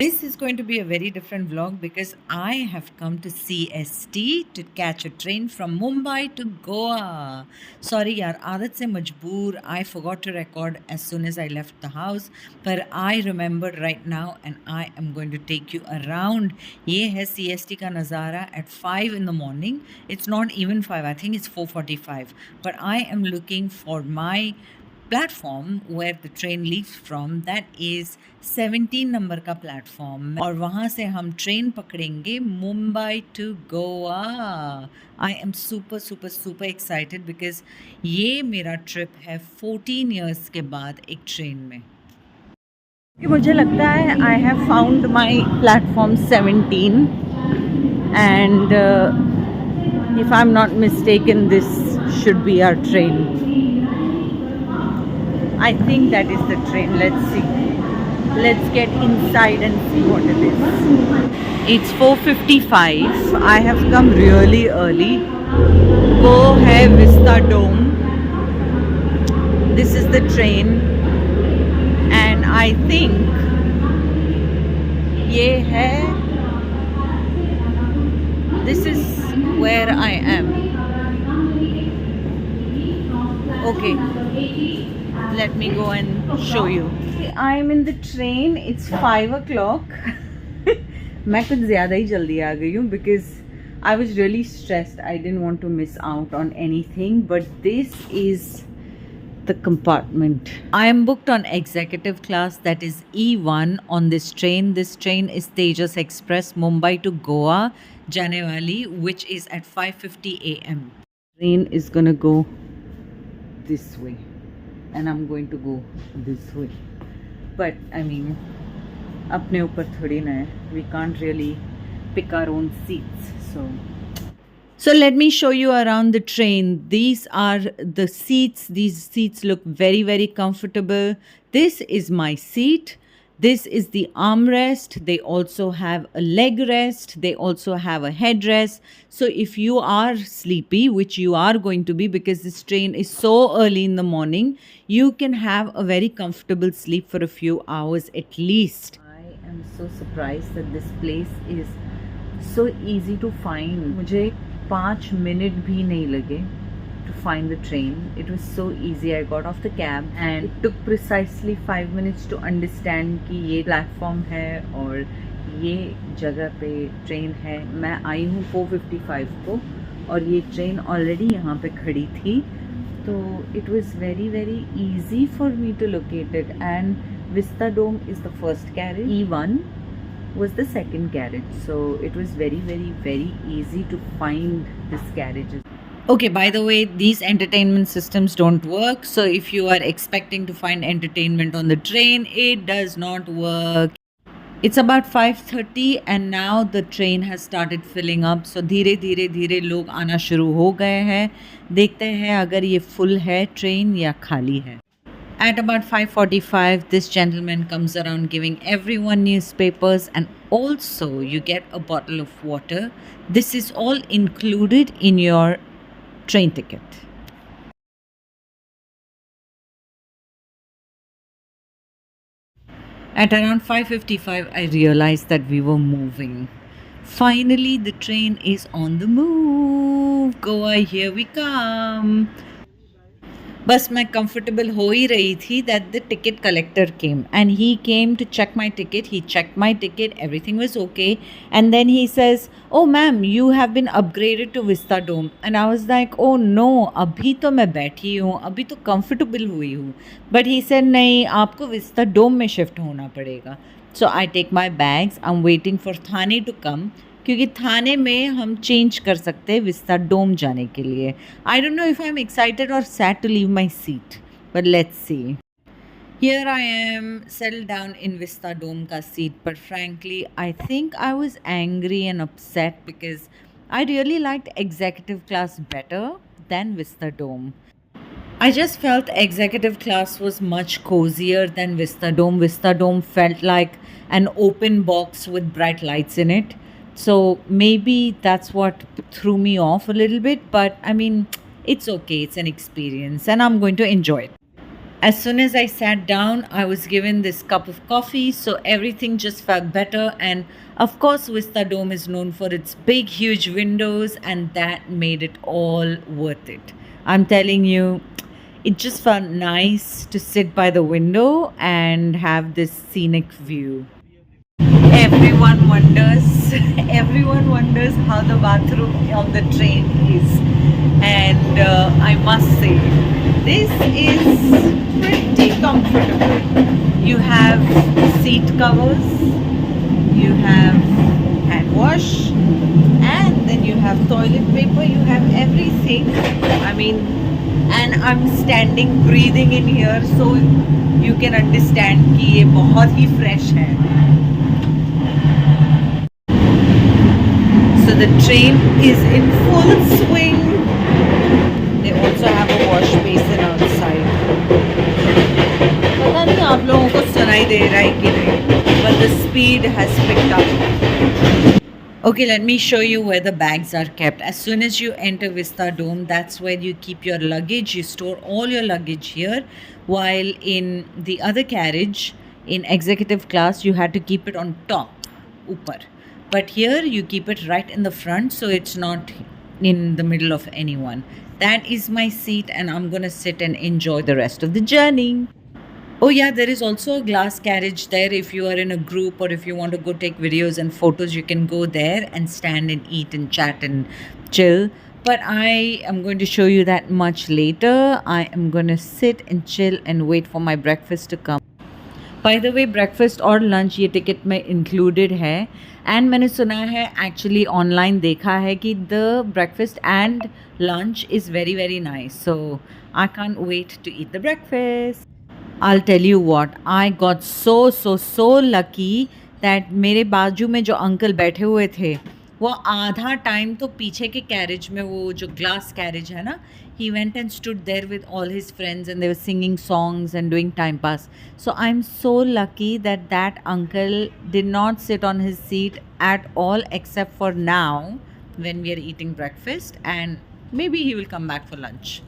This is going to be a very different vlog because I have come to CST to catch a train from Mumbai to Goa. Sorry yaar, aadat se majboor. I forgot to record as soon as I left the house, but I remembered right now and I am going to take you around. Ye hai CST ka nazara at 5 in the morning. It's not even 5, I think it's 4:45. But I am looking for my platform where the train leaves from that is 17 number का platform और वहाँ से हम train पकड़ेंगे Mumbai to Goa. I am super super super excited because ये मेरा trip है 14 years के बाद एक ट्रेन में. मुझे लगता है I have found my platform 17 and if I am not mistaken this should be our train. I think that is the train. Let's see. Let's get inside and see what it is. It's 4:55. I have come really early. Go hai Vista Dome. This is the train. And I think ye hai. This is where I am. Okay. Let me go and show you. I'm in the train. It's 5 o'clock. मैं कुछ ज़्यादा ही जल्दी आ गई हूँ because I was really stressed. I didn't want to miss out on anything. But this is the compartment. I am booked on executive class, that is E1 on this train. This train is Tejas Express Mumbai to Goa जाने वाली, which is at 5:50 a.m. Train is gonna go this way. And I'm going to go this way. But I mean, अपने ऊपर थोड़ी ना है. We can't really pick our own seats. So let me show you around the train. These are the seats. These seats look very, very comfortable. This is my seat. This is the armrest. They also have a leg rest. They also have a headrest. So if you are sleepy, which you are going to be because this train is so early in the morning, you can have a very comfortable sleep for a few hours at least. I am so surprised that this place is so easy to find. मुझे 5 minute भी नहीं लगे to find the train. It was so easy. I got off the cab and it took precisely 5 minutes to understand कि ये platform है और ये जगह पे ट्रेन है. मैं आई हूँ 4:55 को और ये ट्रेन ऑलरेडी यहाँ पे खड़ी थी. तो it was very very easy for me to locate it. And Vista Dome is the first carriage. E1 was the second carriage. So it was very very very easy to find this carriage. Okay, by the way, these entertainment systems don't work. So if you are expecting to find entertainment on the train, it does not work. It's about 5:30 and now the train has started filling up. So धीरे धीरे धीरे लोग आना शुरू हो गए हैं. देखते हैं अगर ये full है train या खाली है. At about 5:45, this gentleman comes around giving everyone newspapers and also you get a bottle of water. This is all included in your train ticket. At around 5:55, I realized that we were moving. Finally, the train is on the move. Goa, here we come. बस मैं comfortable हो ही रही थी that the ticket collector came and he came to check my ticket. He checked my ticket, everything was okay, and then he says, "Oh ma'am, you have been upgraded to Vista Dome." And I was like, "Oh no, अभी तो मैं बैठी हूँ, अभी तो comfortable हुई हूँ." But he said, "नहीं, आपको Vista Dome में shift होना पड़ेगा." So I take my bags. I'm waiting for Thane to come. क्योंकि थाने में हम चेंज कर सकते हैं विस्ता डोम जाने के लिए. I don't know if I am excited और sad to leave my seat, but let's see. Here I am settle down in vistadome का seat, but frankly I think I was angry and upset because I really liked executive class better than vistadome. I just felt executive class was much cozier than Vista Dome. Vista Dome felt like an open box with bright lights in it. So maybe that's what threw me off a little bit. But I mean, it's okay. It's an experience and I'm going to enjoy it. As soon as I sat down, I was given this cup of coffee, so everything just felt better. And of course, Vista Dome is known for its big, huge windows, and that made it all worth it. I'm telling you, it just felt nice to sit by the window and have this scenic view. Everyone wonders, everyone wonders how the bathroom on the train is. And I must say, this is pretty comfortable. You have seat covers, you have hand wash, and then you have toilet paper, you have everything. I mean, and I'm standing breathing in here, so you can understand कि ये बहुत ही fresh है. So the train is in full swing. They also have a wash basin outside. पता नहीं आप लोगों को सुनाई दे रहा है कि नहीं, but the speed has picked up. Okay, let me show you where the bags are kept. As soon as you enter Vista Dome, that's where you keep your luggage. You store all your luggage here, while in the other carriage, in executive class, you had to keep it on top, upar. But here you keep it right in the front, so it's not in the middle of anyone. That is my seat, and I'm gonna sit and enjoy the rest of the journey. Oh, yeah, there is also a glass carriage there. If you are in a group or if you want to go take videos and photos, you can go there and stand and eat and chat and chill. But I am going to show you that much later. I am going to sit and chill and wait for my breakfast to come. By the way breakfast और lunch ये ticket में included है and मैंने सुना है actually online देखा है कि the breakfast and lunch is very very nice so I can wait to eat the breakfast I'll tell you what, I got so lucky that मेरे बाजू में जो अंकल बैठे हुए थे वो आधा टाइम तो पीछे के कैरेज में वो जो ग्लास कैरेज है ना he went and stood there with all his friends and they were singing songs and doing time pass. So I'm so lucky that that uncle did not sit on his seat at all except for now when we are eating breakfast and maybe he will come back for lunch.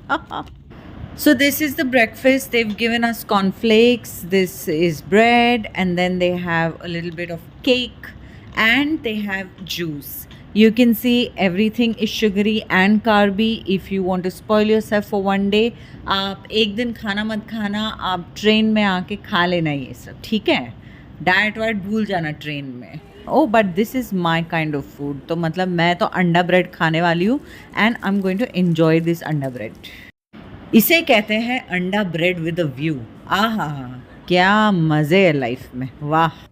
So this is the breakfast. They've given us cornflakes. This is bread and then they have a little bit of cake and they have juice. You can see everything is sugary and carby. If you want to spoil yourself for one day, आप एक दिन खाना मत खाना, आप train में आके खा लेना ये सब, ठीक है? डाइट वाइट भूल जाना ट्रेन में. Oh, but this is my kind of food. तो मतलब मैं तो अंडा ब्रेड खाने वाली हूँ and I'm going to enjoy this अंडा ब्रेड. इसे कहते हैं अंडा ब्रेड विद अ व्यू. आहा, क्या मज़े है लाइफ में, वाह.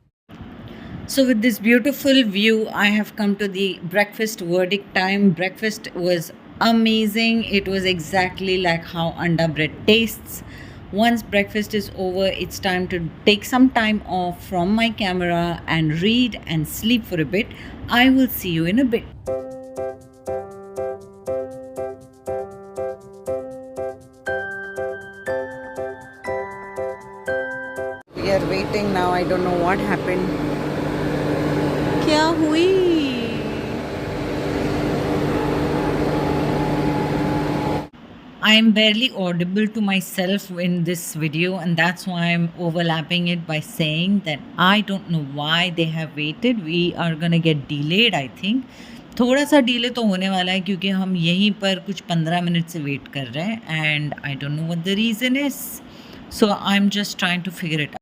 So with this beautiful view, I have come to the breakfast verdict time. Breakfast was amazing. It was exactly like how anda bread tastes. Once breakfast is over, it's time to take some time off from my camera and read and sleep for a bit. I will see you in a bit. We are waiting now. I don't know what happened. क्या हुई? I am barely audible to myself in this video and that's why I'm overlapping it by saying that I don't know why they have waited. We are gonna get delayed I think. थोड़ा सा delay तो होने वाला है क्योंकि हम यहीं पर कुछ 15 मिनट से वेट कर रहे हैं and I don't know what the reason is. So I'm just trying to figure it out.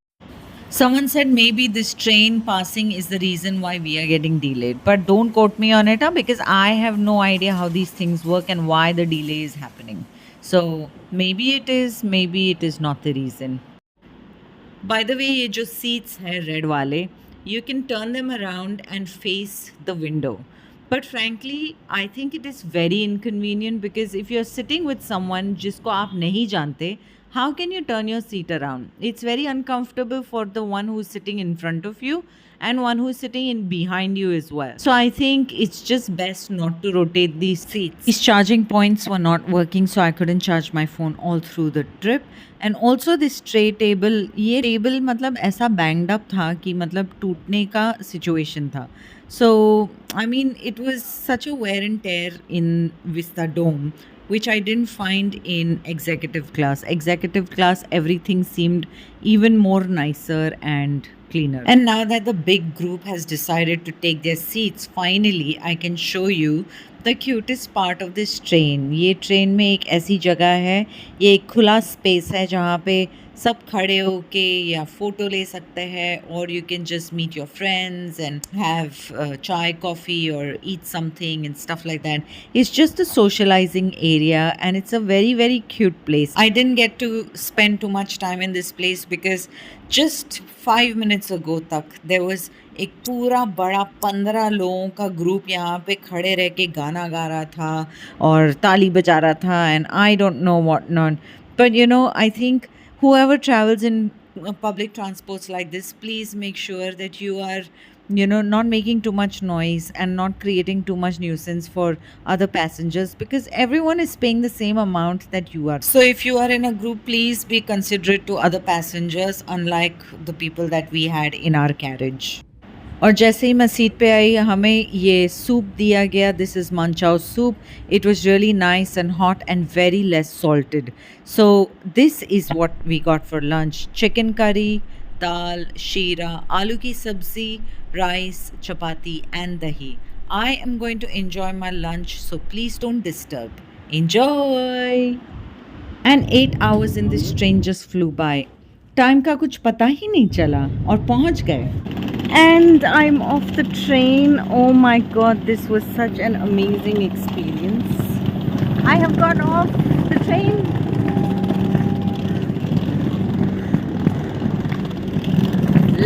Someone said maybe this train passing is the reason why we are getting delayed. But don't quote me on it because I have no idea how these things work and why the delay is happening. So maybe it is not the reason. By the way, ये जो seats है red वाले, you can turn them around and face the window. But frankly, I think it is very inconvenient because if you're sitting with someone जिसको आप नहीं जानते, how can you turn your seat around? It's very uncomfortable for the one who's sitting in front of you and one who's sitting in behind you as well. So I think it's just best not to rotate these seats. These charging points were not working, so I couldn't charge my phone all through the trip. And also this tray table, ये table मतलब ऐसा banged up था कि मतलब टूटने का situation था. So I mean it was such a wear and tear in Vista Dome which I didn't find in executive class. Executive class, everything seemed even more nicer and cleaner. And now that the big group has decided to take their seats, finally I can show you the cutest part of this train. ये train में एक ऐसी जगह है, ये एक खुला space है जहाँ पे सब खड़े होके या फोटो ले सकते हैं, और you can just meet your friends and have chai, coffee or eat something and stuff like that. It's just a socializing area and it's a very very cute place. I didn't get to spend too much time in this place because just 5 minutes ago तक there was एक पूरा बड़ा 15 लोगों का group यहाँ पे खड़े रह के गाना गा रहा था और ताली बजा रहा था, and I don't know what not. But you know, I think whoever travels in public transports like this, please make sure that you are, you know, not making too much noise and not creating too much nuisance for other passengers, because everyone is paying the same amount that you are. So if you are in a group, please be considerate to other passengers, unlike the people that we had in our carriage. और जैसे ही मैं seat पे आई, हमें ये soup दिया गया. This is manchow soup. It was really nice and hot and very less salted. So this is what we got for lunch. Chicken curry, dal, sheera, aloo ki sabzi, rice, chapati and dahi. I am going to enjoy my lunch, so please don't disturb. Enjoy! And 8 hours in this train just flew by. Time का कुछ पता ही नहीं चला और पहुंच गए. And I'm off the train. Oh my god, this was such an amazing experience. I have got off the train.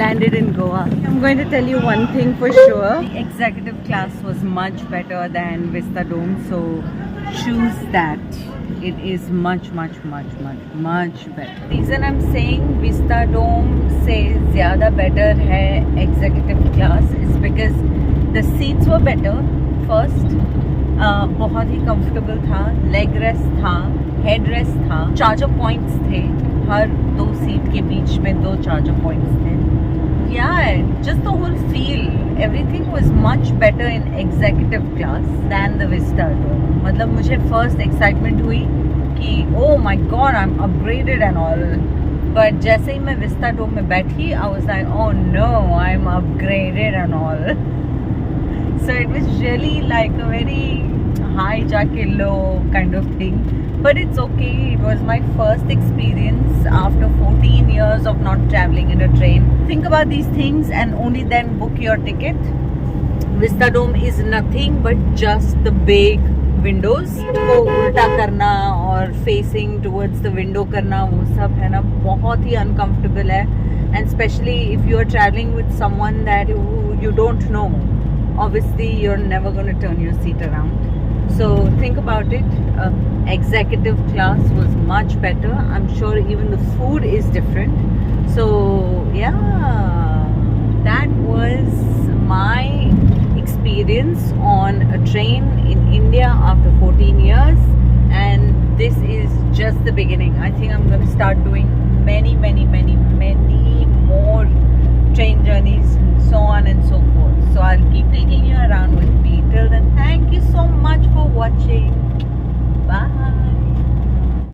Landed in Goa. I'm going to tell you one thing for sure. The executive class was much better than Vistadome, so choose that. It is much better. Reason I'm saying Vistadome से ज़्यादा better है executive class is because the seats were better. First, बहुत ही comfortable था, leg rest था, head rest था, charger points थे, हर 2 seat के बीच में 2 charger points थे. Yeah, just the whole feel, everything was much better in executive class than the Vistadome. मतलब मुझे first excitement हुई कि oh my god, I'm upgraded and all. But जैसे ही मैं Vistadome में बैठी, I was like, oh no, I'm upgraded and all. So it was really like a very high jaake low kind of thing. But it's okay. It was my first experience after 14 years of not traveling in a train. Think about these things and only then book your ticket. Vistadome is nothing but just the big windows. वो उल्टा करना और facing towards the window करना, वो सब है ना बहुत ही uncomfortable है. And especially if you are traveling with someone that you don't know, obviously you're never going to turn your seat around. So think about it. Executive class was much better. I'm sure even the food is different. So yeah, that was my experience on a train in India after 14 years, and this is just the beginning. I think I'm going to start doing many more